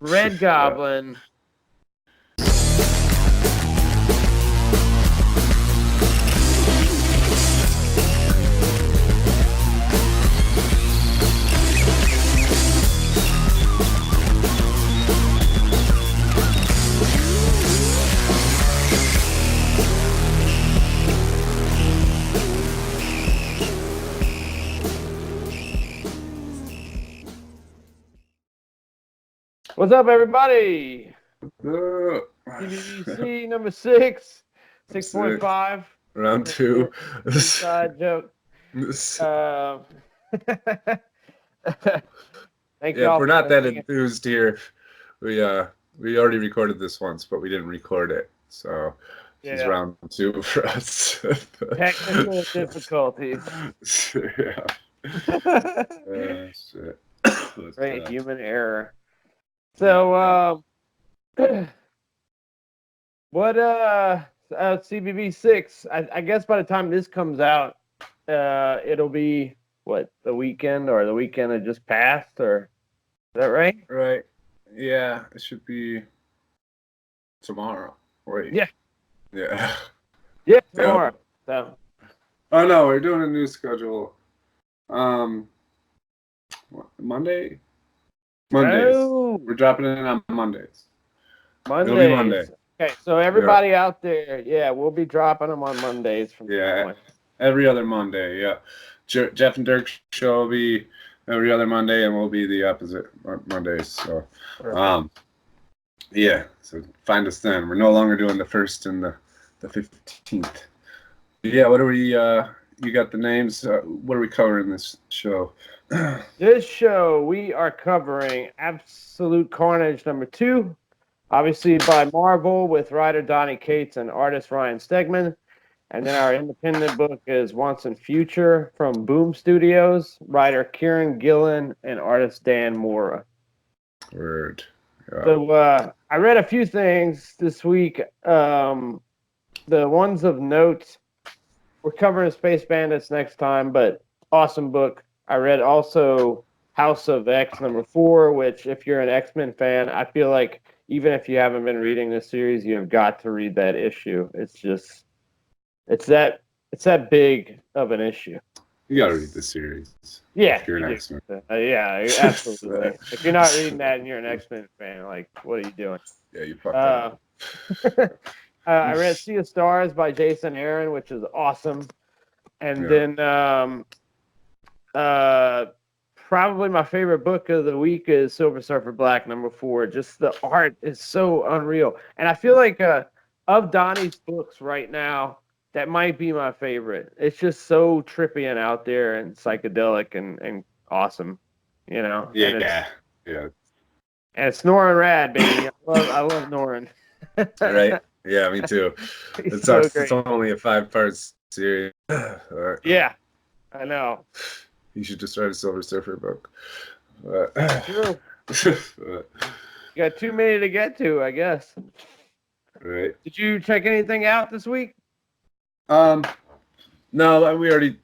Red Goblin. What's up, everybody? CBBC number 6.5. Round 2. Inside joke. Thank Yeah, y'all we're not for that enthused here. We already recorded this once, but we didn't record it. So this is round 2 for us. Technical difficulties. Yeah. Shit. Great human error. So what CBB 6, I guess by the time this comes out, it'll be what, the weekend that just passed, or is that right? Right. Yeah, it should be tomorrow. Wait. Yeah. Yeah. Yeah, tomorrow. So. Oh no, we're doing a new schedule. Monday? Mondays. Oh. We're dropping it in on Mondays. Mondays. It'll be Monday. Okay, so everybody out there, we'll be dropping them on Mondays from now on. Every other Monday, yeah. Jeff and Dirk's show will be every other Monday, and we'll be the opposite Mondays. So, yeah. So find us then. We're no longer doing the 1st and the 15th. Yeah. What are we? You got the names. What are we covering this show? This show, we are covering Absolute Carnage number 2, obviously by Marvel, with writer Donny Cates and artist Ryan Stegman. And then our independent book is Once and Future from Boom Studios, writer Kieron Gillen and artist Dan Mora. Word. Yeah. So I read a few things this week. The ones of note, we're covering Space Bandits next time, but awesome book. I read also House of X number 4, which, if you're an X-Men fan, I feel like even if you haven't been reading this series, you have got to read that issue. It's that big of an issue. You got to read the series. Yeah. If you're an X-Men. Yeah, absolutely. If you're not reading that and you're an X-Men fan, like, what are you doing? Yeah, you fucked up. I read Sea of Stars by Jason Aaron, which is awesome. And then probably my favorite book of the week is Silver Surfer Black number 4. Just the art is so unreal. And I feel like of Donnie's books right now, that might be my favorite. It's just so trippy and out there and psychedelic and awesome, you know? Yeah. And it's Norin Rad, baby. I love Norin. Right? Yeah, me too. It sucks. It's only a 5-part series. Yeah, I know. You should just write a Silver Surfer book. True. You got too many to get to, I guess. Right. Did you check anything out this week? No, we already,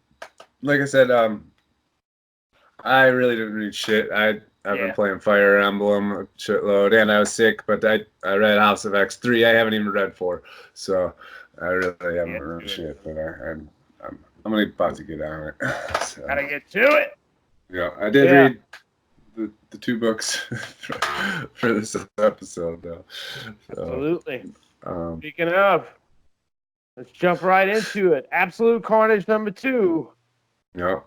like I said, I really didn't read shit. I've been playing Fire Emblem a shitload, and I was sick, but I read House of X 3. I haven't even read 4, so I really haven't read shit, but I'm about to get on it. So. Gotta get to it. Yeah, I did read the 2 books for this episode, though. So, absolutely. Speaking of, let's jump right into it. Absolute Carnage number 2. Yep.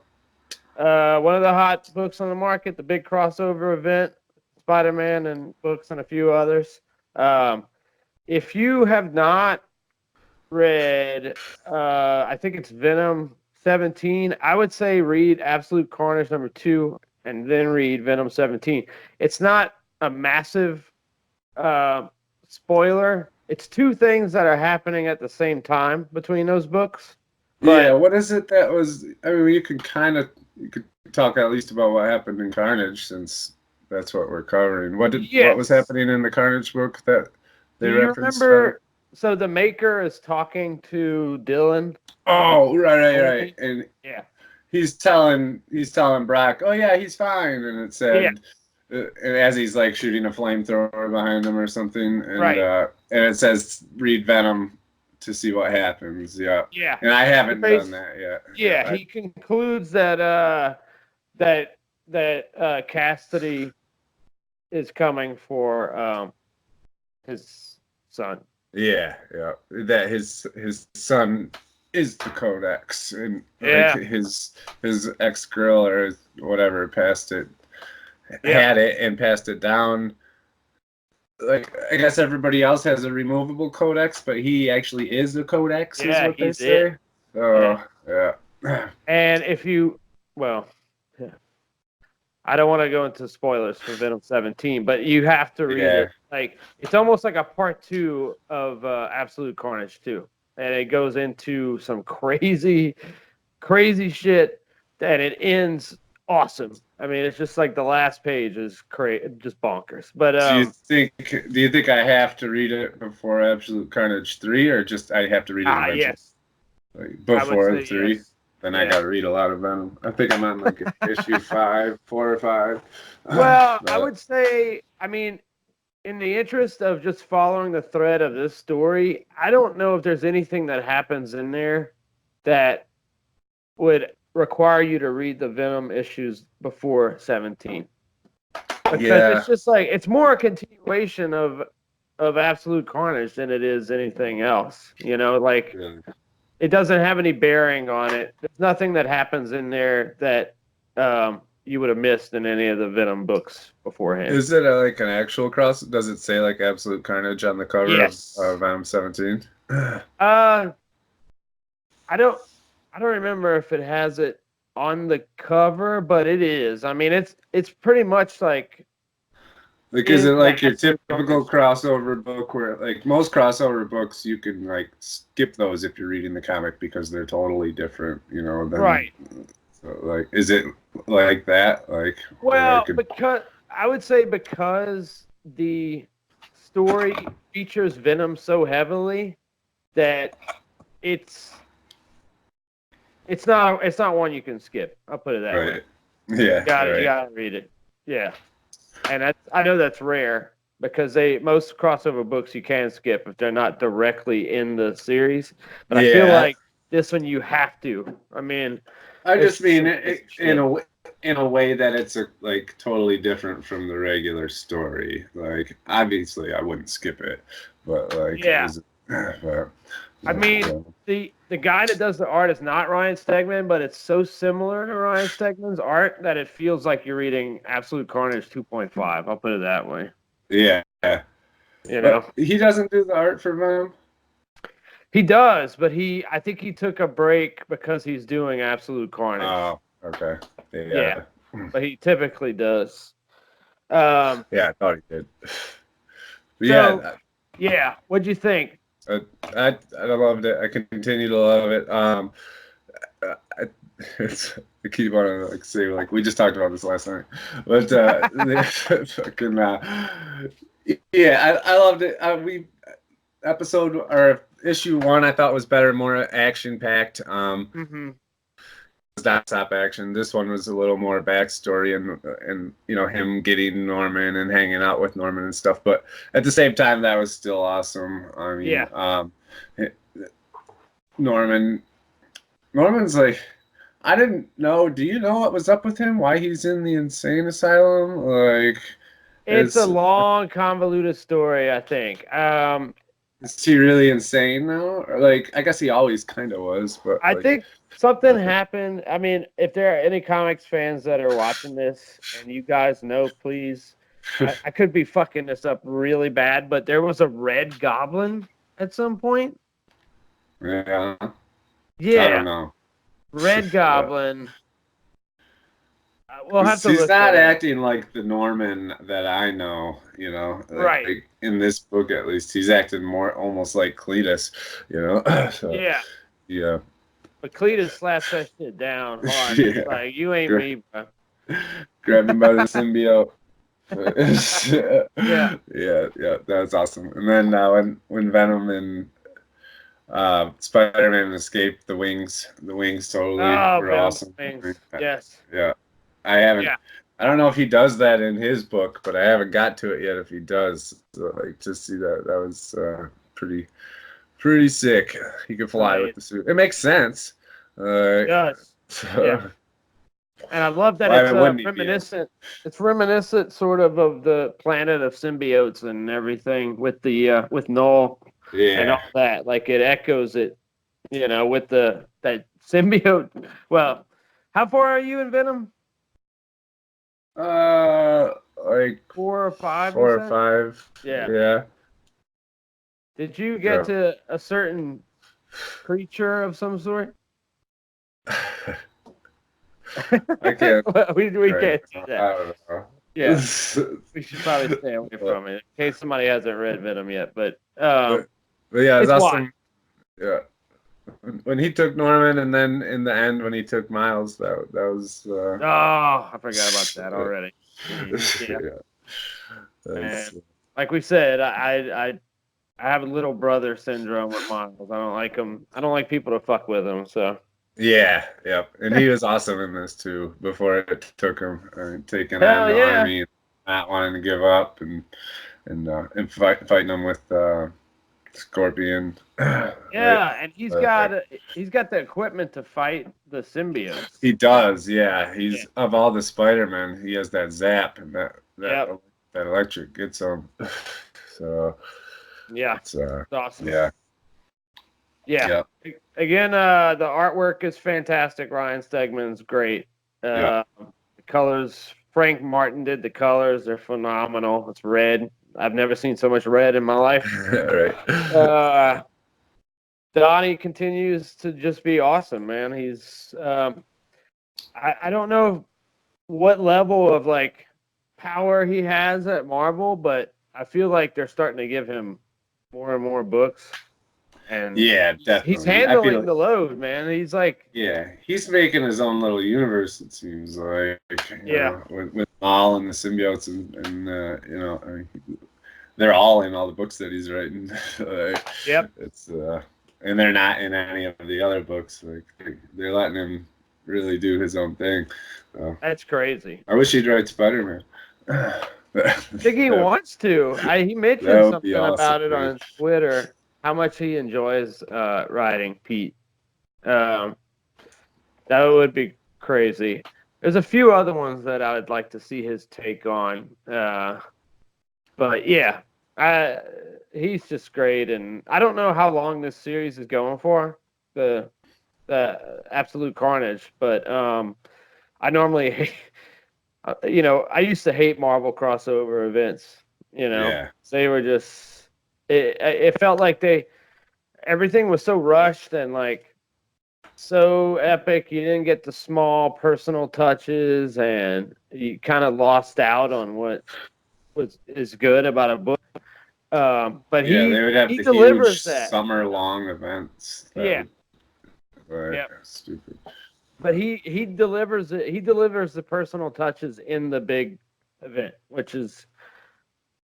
One of the hot books on the market, the big crossover event, Spider-Man and books and a few others. If you have not read, I think it's Venom 17, I would say read Absolute Carnage number 2 and then read Venom 17. It's not a massive spoiler. It's 2 things that are happening at the same time between those books. But, yeah, what is it that was? I mean, you could talk at least about what happened in Carnage, since that's what we're covering. What was happening in the Carnage book that they referenced? Do you remember? So the Maker is talking to Dylan. Oh, right, and he's telling Brock, oh yeah, he's fine, and it said and as he's like shooting a flamethrower behind him or something, and Right. and it says read Venom to see what happens. Yeah. Yeah. And I haven't done that yet. Yeah, he concludes that Cassidy is coming for his son. Yeah, yeah. That his son is the Codex, and like Yeah. his ex girl or whatever passed it, Yeah. had it and passed it down. Like I guess everybody else has a removable Codex, but he actually is the Codex, is Yeah, what they he's say. it. Oh, yeah. And if you, well, yeah. I don't want to go into spoilers for Venom 17, but you have to read Yeah. it. Like it's almost like a part 2 of Absolute Carnage too, and it goes into some crazy, crazy shit, and it ends awesome. I mean, it's just like the last page is just bonkers. But Do you think I have to read it before Absolute Carnage 3, or just I have to read it eventually? yes, Like I would before say 3? yes. Then Yeah. I got to read a lot of Venom. I think I'm on like issue 5, 4 or 5. Well, I would say, I mean, in the interest of just following the thread of this story, I don't know if there's anything that happens in there that would require you to read the Venom issues before 17. Because it's just like it's more a continuation of Absolute Carnage than it is anything else. You know, like it doesn't have any bearing on it. There's nothing that happens in there that you would have missed in any of the Venom books beforehand. Is it like an actual cross? Does it say like Absolute Carnage on the cover of Venom 17? I don't remember if it has it on the cover, but it is. I mean, it's pretty much like is it like your typical crossover book where like most crossover books you can like skip those if you're reading the comic because they're totally different, you know? Right. So like, is it like that? Like, well, because I would say because the story features Venom so heavily that it's not one you can skip. I'll put it that way. Yeah. You gotta read it. Yeah. And I know that's rare because most crossover books you can skip if they're not directly in the series. But I feel like this one you have to. I mean, I just mean in a way that it's like totally different from the regular story. Like obviously I wouldn't skip it, but like I mean, the guy that does the art is not Ryan Stegman, but it's so similar to Ryan Stegman's art that it feels like you're reading Absolute Carnage 2.5. I'll put it that way. Yeah. You know, but he doesn't do the art for Venom. He does, but I think he took a break because he's doing Absolute Carnage. Oh, okay. Yeah. But he typically does. Yeah, I thought he did. Yeah. What'd you think? I loved it. I continue to love it. I keep wanting to like say like we just talked about this last night, but fucking I loved it. Episode or issue 1 I thought was better, more action packed. Stop action. This one was a little more backstory and you know him getting Norman and hanging out with Norman and stuff. But at the same time, that was still awesome. I mean, Norman's like, I didn't know. Do you know what was up with him? Why he's in the insane asylum? Like, it's a long, convoluted story. I think. Is he really insane now? Or like, I guess he always kind of was, but I think something happened. I mean, if there are any comics fans that are watching this and you guys know, please, I could be fucking this up really bad, but there was a Red Goblin at some point. Yeah. Yeah. I don't know. Red Goblin. We'll have to he's not acting like the Norman that I know, you know. Right. Like in this book, at least, he's acting more almost like Cletus, you know. So, yeah. But Cletus slaps that shit down hard. It's like, you ain't me, bro. Grab him by the symbiote. Yeah, that's awesome. And then when Venom and Spider-Man escaped, the wings totally were awesome. Wings. Yes. Yeah. I haven't. I don't know if he does that in his book, but I haven't got to it yet. If he does, so, like, just see that was pretty sick. He could fly with the suit. It makes sense. It does. So, Yeah. And I love that why it's wouldn't he be reminiscent. It's reminiscent, sort of the planet of symbiotes and everything with the with Null and all that. Like it echoes it, with that symbiote. Well, how far are you in Venom? Like 4 or 5. Four or five. Yeah. Yeah. Did you get to a certain creature of some sort? I can't. we can't do that. I don't know. Yeah, we should probably stay away from it in case somebody hasn't read Venom yet. But but yeah, it's awesome. Why. Yeah, when he took Norman, and then in the end when he took Miles, that was. Oh, I forgot about that already. Yeah. Like we said, I have a little brother syndrome with Miles. I don't like him. I don't like people to fuck with him. So. Yeah, and he was awesome in this too. Before it took him taking on the army, and not wanting to give up, and fighting them with Scorpion. Yeah, and he's got the equipment to fight the symbiotes. He does, yeah. He's of all the Spider-Men, he has that zap and that electric gets him. So yeah, it's awesome. Yeah. Again, the artwork is fantastic. Ryan Stegman's great. The colors, Frank Martin did the colors. They're phenomenal. It's red. I've never seen so much red in my life. Right. Donny continues to just be awesome, man. He's I don't know what level of like power he has at Marvel, but I feel like they're starting to give him more and more books. And yeah, definitely. He's handling the load, man. He's like, he's making his own little universe. It seems like, with Mal and the symbiotes, and I mean, they're all in all the books that he's writing. It's and they're not in any of the other books. Like they're letting him really do his own thing. That's crazy. I wish he'd write Spider-Man. I think he wants to. He mentioned something about it on Twitter. How much he enjoys writing Pete. That would be crazy. There's a few other ones that I would like to see his take on. But yeah, he's just great. And I don't know how long this series is going for, the Absolute Carnage. But I normally, I used to hate Marvel crossover events. They were just. It felt like everything was so rushed and like so epic. You didn't get the small personal touches, and you kind of lost out on what is good about a book. But they would have he the delivers huge that summer-long events. Stupid. But he delivers it. He delivers the personal touches in the big event, which is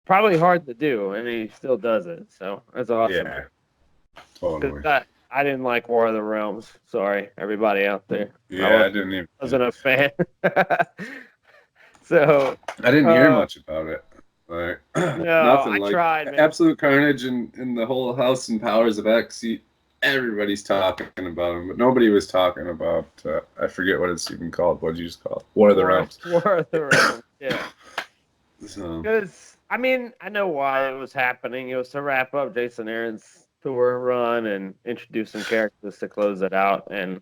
probably hard to do, and he still does it. So that's awesome. Yeah, totally. I didn't like War of the Realms. Sorry, everybody out there. Yeah, I didn't even. Wasn't a fan. So I didn't hear much about it. Like nothing. I tried. Man. Absolute Carnage and the whole House and Powers of X. Everybody's talking about them, but nobody was talking about. I forget what it's even called. What did you just call it? War of the Realms. War of the Realms. Yeah. So. Because I mean, I know why it was happening. It was to wrap up Jason Aaron's Thor run and introduce some characters to close it out. And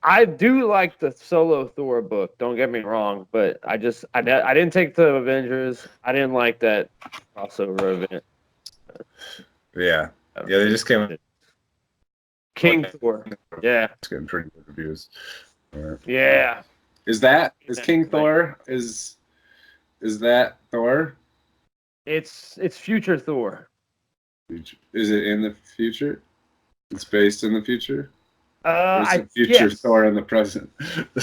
I do like the solo Thor book. Don't get me wrong, but I didn't take the Avengers. I didn't like that crossover event. Yeah, they just came out. King Thor. Yeah, it's getting pretty good reviews. Yeah. Is King Thor? Is that Thor? It's future Thor. Is it in the future? It's based in the future? I future Thor in the present.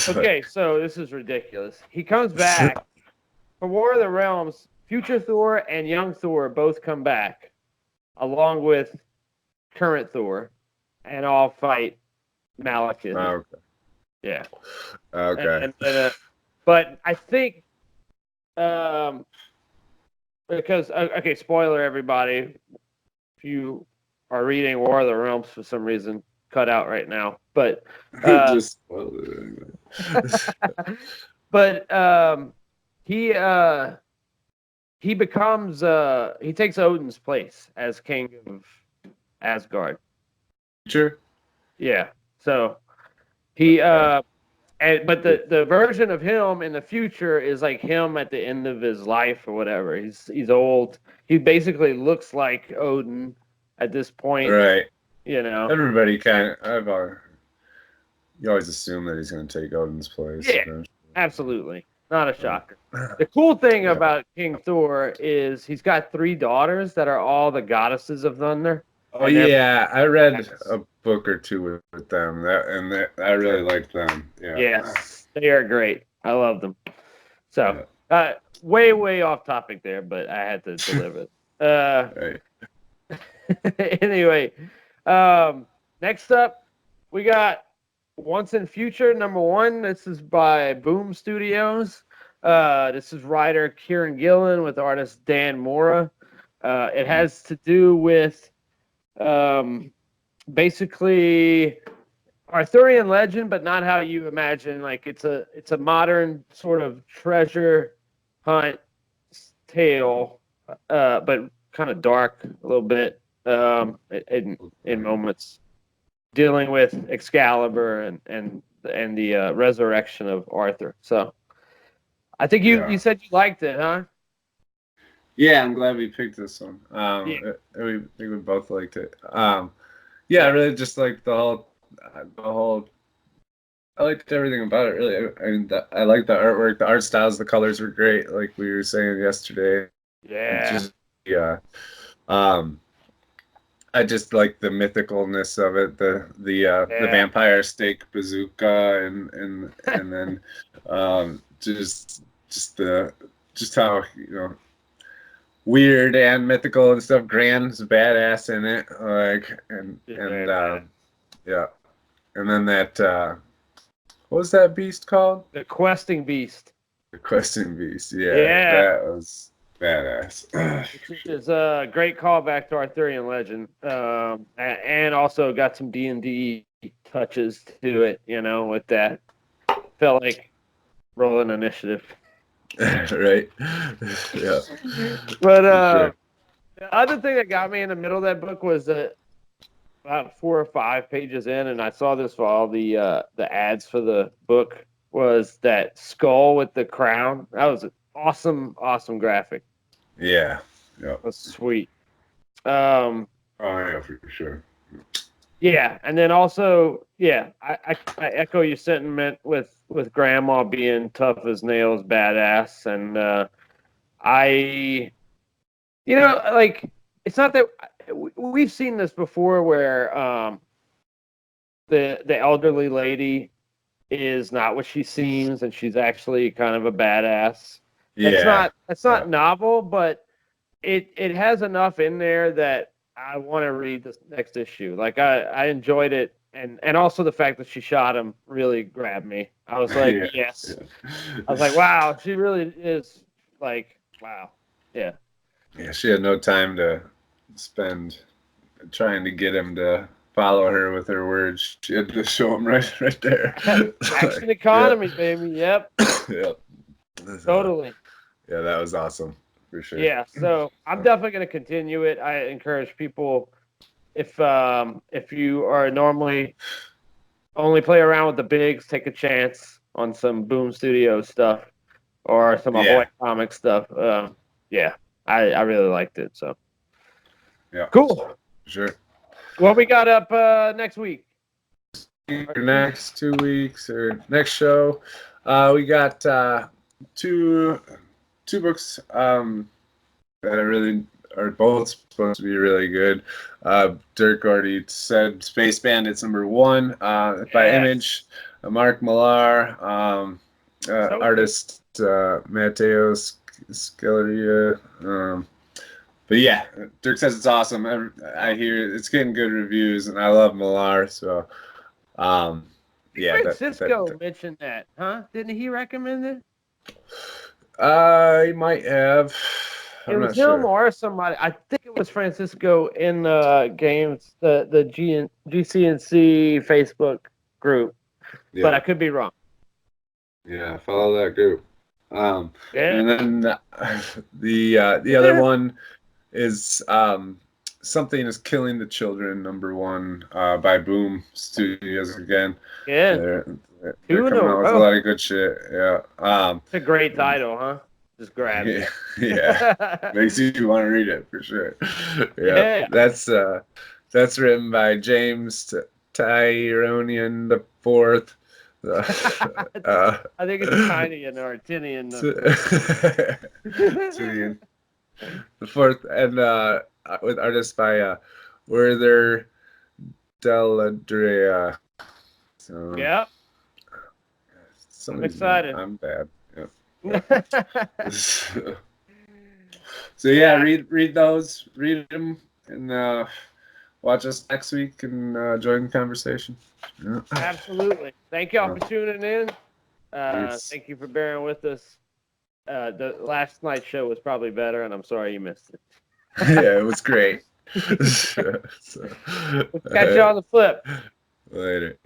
Okay, so this is ridiculous. He comes back for War of the Realms. Future Thor and young Thor both come back, along with current Thor, and all fight Malekith. Oh, okay. Yeah. Okay. But I think Because okay, spoiler everybody, if you are reading War of the Realms for some reason, cut out right now. But Just spoiled it anyway. but he becomes he takes Odin's place as king of Asgard. Sure. Yeah. So he but the version of him in the future is like him at the end of his life or whatever. He's old. He basically looks like Odin at this point. Right. You know. Everybody you always assume that he's going to take Odin's place. Yeah. Eventually. Absolutely. Not a shocker. The cool thing about King Thor is he's got 3 daughters that are all the goddesses of thunder. Oh yeah, I read a book or two with them. I really liked them. Yeah. Yes, they are great. I love them. So, way off topic there, but I had to deliver it. Right. Anyway, next up, we got Once and Future #1. This is by Boom Studios. This is writer Kieron Gillen with artist Dan Mora. It has to do with basically Arthurian legend, but not how you imagine. Like it's a modern sort of treasure hunt tale, but kind of dark a little bit in moments, dealing with Excalibur and the resurrection of Arthur. So I think you said you liked it, huh? Yeah, I'm glad we picked this one. I think we both liked it. Yeah, I really just liked the whole. I liked everything about it. Really, I mean, I liked the artwork, the art styles, the colors were great. Like we were saying yesterday. Yeah. I just like the mythicalness of it, the vampire stake bazooka, and then just how weird and mythical and stuff. Grand's badass in it, and then that what was that beast called? The Questing Beast. The Questing Beast. Yeah, that was badass. Which is a great callback to Arthurian legend, and also got some D&D touches to it. With that, felt like rolling initiative. Right. Yeah. But the other thing that got me in the middle of that book was that about 4 or 5 pages in, and I saw this for all the ads for the book, was that skull with the crown. That was an awesome graphic. Yeah. Yeah. That's sweet. Oh yeah, for sure. Yeah, and then also, I echo your sentiment with Grandma being tough as nails, badass, and it's not that we've seen this before where the elderly lady is not what she seems, and she's actually kind of a badass. Yeah, it's not novel, but it has enough in there that I want to read this next issue. Like I enjoyed it, and also the fact that she shot him really grabbed me. I was like, yes. Yeah. I was like, wow, she really is like, wow. Yeah. Yeah, she had no time to spend trying to get him to follow her with her words. She had to show him right there. Action economy, baby. Yep. Yep. Totally. Yeah, that was awesome. For sure. Yeah, so I'm definitely going to continue it. I encourage people, if you are normally only play around with the bigs, take a chance on some Boom Studio stuff or some Ahoy comic stuff. I really liked it. So yeah, cool. Sure. What we got up next week? Next 2 weeks or next show, we got two books that are both supposed to be really good. Dirk already said Space Bandits #1 by Image, Mark Millar, artist Matteo Scaleria. But yeah, Dirk says it's awesome. I hear it's getting good reviews, and I love Millar. So, Francisco mentioned that, huh? Didn't he recommend it? I might have. It I'm was not him sure. or somebody. I think it was Francisco in games, the GCNC Facebook group, but I Yeah, could be wrong. yeah. Follow that group. Yeah. And then the other one is Something is Killing the Children, #1 by Boom Studios again. Yeah. They're Two in a coming out with a row. lot of good shit. Yeah. It's a great title, huh? Just grabs Yeah, you. yeah. Makes you want to read it for sure. Yeah. Yeah. That's written by James Tyronian the Fourth. I think it's tiny and Artinian. Tyronian the Fourth, and with artists by Werther Deladrea. So Yeah. some I'm of these names, excited. I'm bad. Yep. So yeah, read those, read them, and watch us next week and join the conversation. Yeah. Absolutely. Thank y'all for tuning in. Thanks. Thank you for bearing with us. The last night's show was probably better, and I'm sorry you missed it. Yeah, it was great. We'll catch you on the flip. Later.